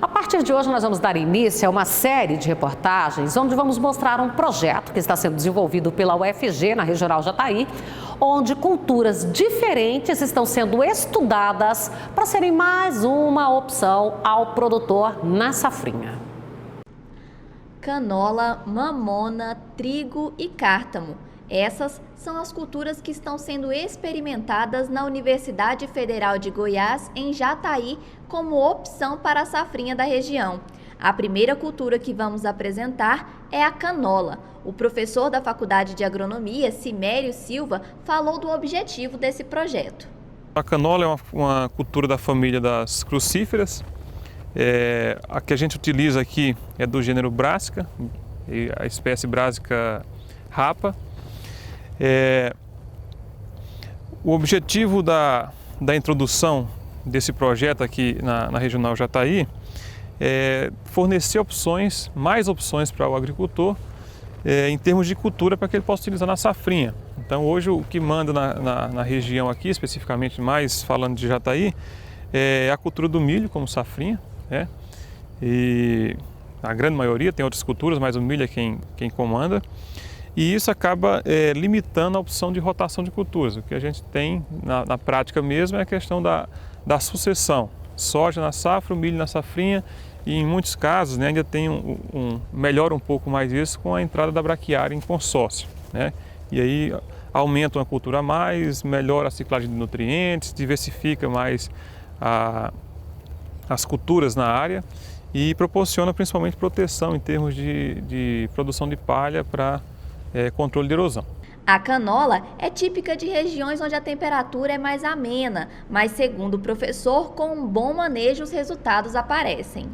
A partir de hoje nós vamos dar início a uma série de reportagens onde vamos mostrar um projeto que está sendo desenvolvido pela UFG na Regional Jataí, onde culturas diferentes estão sendo estudadas para serem mais uma opção ao produtor na safrinha. Canola, mamona, trigo e cártamo. Essas são as culturas que estão sendo experimentadas na Universidade Federal de Goiás, em Jataí, como opção para a safrinha da região. A primeira cultura que vamos apresentar é a canola. O professor da Faculdade de Agronomia, Cimério Silva, falou do objetivo desse projeto. A canola é uma cultura da família das crucíferas. A que a gente utiliza aqui é do gênero Brassica, a espécie Brassica rapa. O objetivo da introdução desse projeto aqui na Regional Jataí é fornecer mais opções para o agricultor em termos de cultura para que ele possa utilizar na safrinha. Então hoje o que manda na região aqui, especificamente mais falando de Jataí, é a cultura do milho como safrinha, né? E a grande maioria tem outras culturas, mas o milho é quem comanda. E isso acaba limitando a opção de rotação de culturas. O que a gente tem na prática mesmo é a questão da sucessão. Soja na safra, o milho na safrinha e em muitos casos, né, ainda tem melhora um pouco mais isso com a entrada da braquiária em consórcio, né? E aí aumenta uma cultura a mais, melhora a ciclagem de nutrientes, diversifica mais as culturas na área e proporciona principalmente proteção em termos de produção de palha para controle de erosão. A canola é típica de regiões onde a temperatura é mais amena, mas segundo o professor, com um bom manejo os resultados aparecem.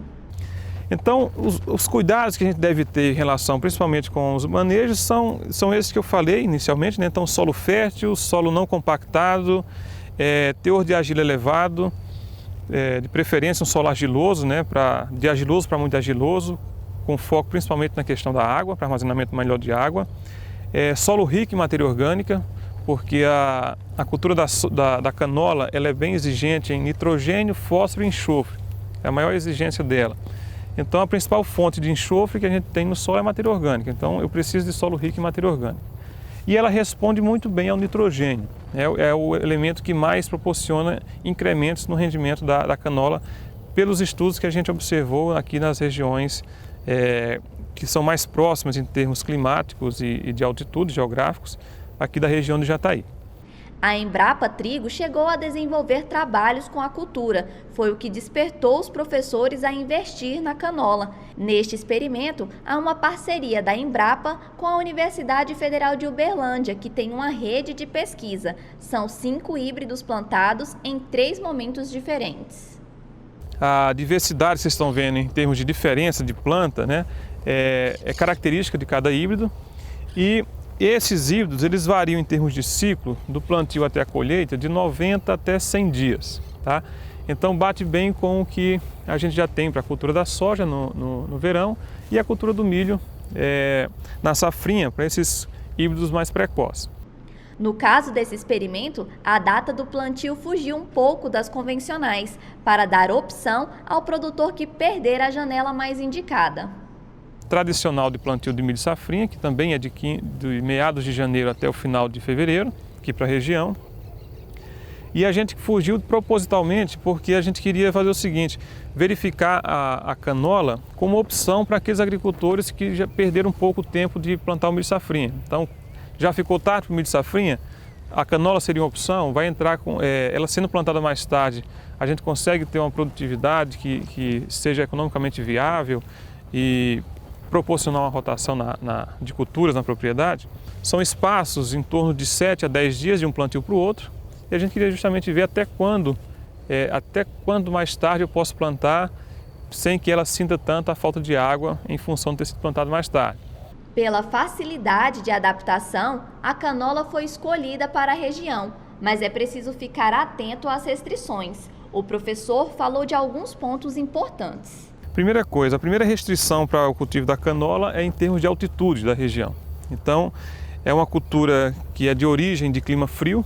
Então, os cuidados que a gente deve ter em relação principalmente com os manejos são esses que eu falei inicialmente, né? Então, solo fértil, solo não compactado, teor de argila elevado, de preferência um solo argiloso, né? De argiloso para muito argiloso, com foco principalmente na questão da água, para armazenamento melhor de água. Solo rico em matéria orgânica, porque a cultura da canola ela é bem exigente em nitrogênio, fósforo e enxofre. É a maior exigência dela. Então a principal fonte de enxofre que a gente tem no solo é a matéria orgânica. Então eu preciso de solo rico em matéria orgânica. E ela responde muito bem ao nitrogênio. É o elemento que mais proporciona incrementos no rendimento da canola pelos estudos que a gente observou aqui nas regiões que são mais próximas em termos climáticos e de altitude geográficos aqui da região de Jataí. A Embrapa Trigo chegou a desenvolver trabalhos com a cultura. Foi o que despertou os professores a investir na canola. Neste experimento, há uma parceria da Embrapa com a Universidade Federal de Uberlândia, que tem uma rede de pesquisa. São 5 híbridos plantados em 3 momentos diferentes. A diversidade que vocês estão vendo em termos de diferença de planta, né, é característica de cada híbrido e esses híbridos eles variam em termos de ciclo do plantio até a colheita de 90 até 100 dias. Tá? Então bate bem com o que a gente já tem para a cultura da soja no verão e a cultura do milho na safrinha para esses híbridos mais precoces. No caso desse experimento, a data do plantio fugiu um pouco das convencionais, para dar opção ao produtor que perder a janela mais indicada. Tradicional de plantio de milho safrinha, que também é de meados de janeiro até o final de fevereiro, aqui para a região. E a gente fugiu propositalmente porque a gente queria fazer o seguinte, verificar a canola como opção para aqueles agricultores que já perderam um pouco o tempo de plantar o milho safrinha. Então, já ficou tarde para o milho safrinha, a canola seria uma opção, vai entrar ela sendo plantada mais tarde, a gente consegue ter uma produtividade que seja economicamente viável e proporcionar uma rotação de culturas na propriedade. São espaços em torno de 7 a 10 dias de um plantio para o outro e a gente queria justamente ver até quando mais tarde eu posso plantar sem que ela sinta tanto a falta de água em função de ter sido plantado mais tarde. Pela facilidade de adaptação, a canola foi escolhida para a região, mas é preciso ficar atento às restrições. O professor falou de alguns pontos importantes. Primeira coisa, a primeira restrição para o cultivo da canola é em termos de altitude da região. Então, é uma cultura que é de origem de clima frio,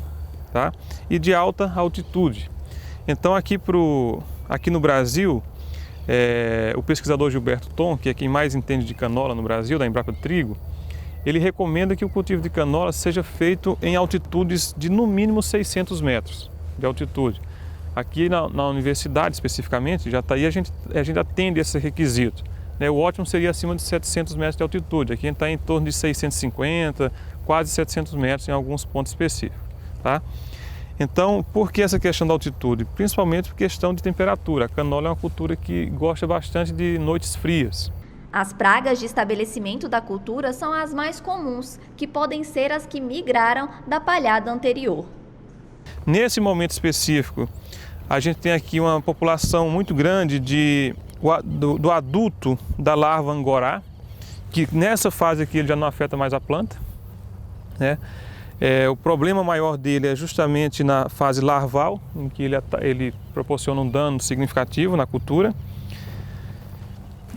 tá? E de alta altitude. Então, aqui no Brasil, o pesquisador Gilberto Tom, que é quem mais entende de canola no Brasil, da Embrapa Trigo, ele recomenda que o cultivo de canola seja feito em altitudes de no mínimo 600 metros de altitude. Aqui na universidade, especificamente, Jataí, a gente atende esse requisito. O ótimo seria acima de 700 metros de altitude. Aqui a gente está em torno de 650, quase 700 metros em alguns pontos específicos. Tá? Então, por que essa questão da altitude? Principalmente por questão de temperatura. A canola é uma cultura que gosta bastante de noites frias. As pragas de estabelecimento da cultura são as mais comuns, que podem ser as que migraram da palhada anterior. Nesse momento específico, a gente tem aqui uma população muito grande do adulto da larva angorá, que nessa fase aqui ele já não afeta mais a planta, né? O problema maior dele é justamente na fase larval, em que ele proporciona um dano significativo na cultura.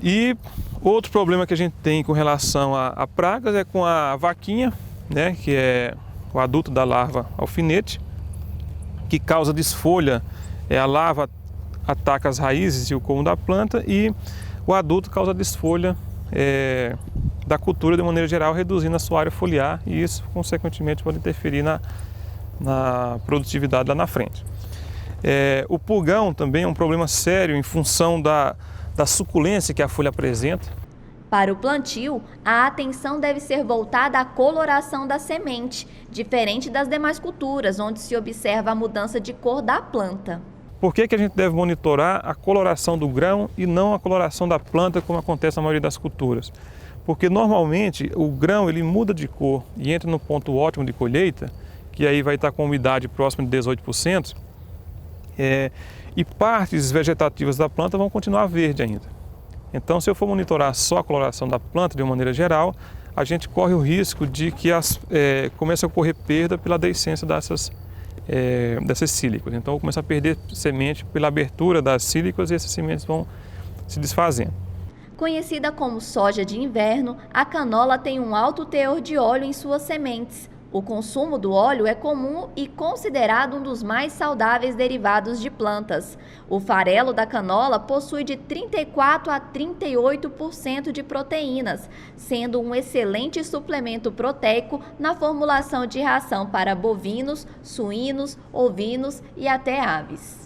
E outro problema que a gente tem com relação a pragas é com a vaquinha, né, que é o adulto da larva alfinete, que causa desfolha. A larva ataca as raízes e o colmo da planta e o adulto causa desfolha da cultura de maneira geral, reduzindo a sua área foliar e isso, consequentemente, pode interferir na produtividade lá na frente. O pulgão também é um problema sério em função da suculência que a folha apresenta. Para o plantio, a atenção deve ser voltada à coloração da semente, diferente das demais culturas, onde se observa a mudança de cor da planta. Por que a gente deve monitorar a coloração do grão e não a coloração da planta, como acontece na maioria das culturas? Porque normalmente o grão ele muda de cor e entra no ponto ótimo de colheita, que aí vai estar com umidade próxima de 18%, e partes vegetativas da planta vão continuar verde ainda. Então, se eu for monitorar só a coloração da planta de uma maneira geral, a gente corre o risco de que comece a ocorrer perda pela deiscência dessas sílicas. Então, eu vou começar a perder semente pela abertura das sílicas e essas sementes vão se desfazendo. Conhecida como soja de inverno, a canola tem um alto teor de óleo em suas sementes. O consumo do óleo é comum e considerado um dos mais saudáveis derivados de plantas. O farelo da canola possui de 34% a 38% de proteínas, sendo um excelente suplemento proteico na formulação de ração para bovinos, suínos, ovinos e até aves.